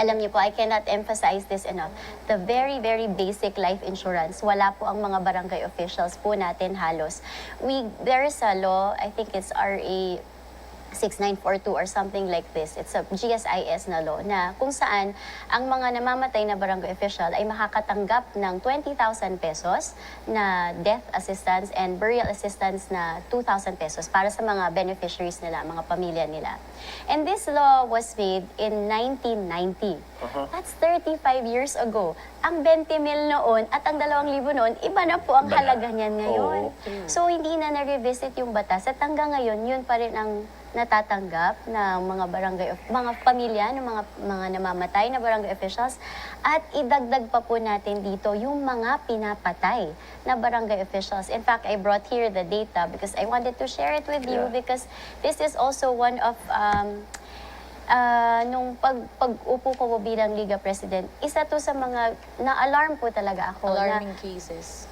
Alam niyo po, I cannot emphasize this enough. The very, very basic life insurance, wala po ang mga barangay officials po natin halos. There is a law, I think it's RA 6942 or something like this. It's a GSIS na law na kung saan ang mga namamatay na barangay official ay makakatanggap ng 20,000 pesos na death assistance and burial assistance na 2,000 pesos para sa mga beneficiaries nila, mga pamilya nila. And this law was made in 1990. That's 35 years ago. Ang 20 mil noon at ang 2,000 noon, iba na po ang halaga niyan ngayon. So hindi na na-revisit yung batas at hanggang ngayon, yun pa rin ang natatanggap ng mga mga pamilya ng mga namamatay na barangay officials, at idagdag pa po natin dito yung mga pinapatay na barangay officials. In fact, I brought here the data because I wanted to share it with you because this is also one of nung pag-upo ko bilang Liga President, isa to sa mga na-alarm po talaga ako. Alarming cases.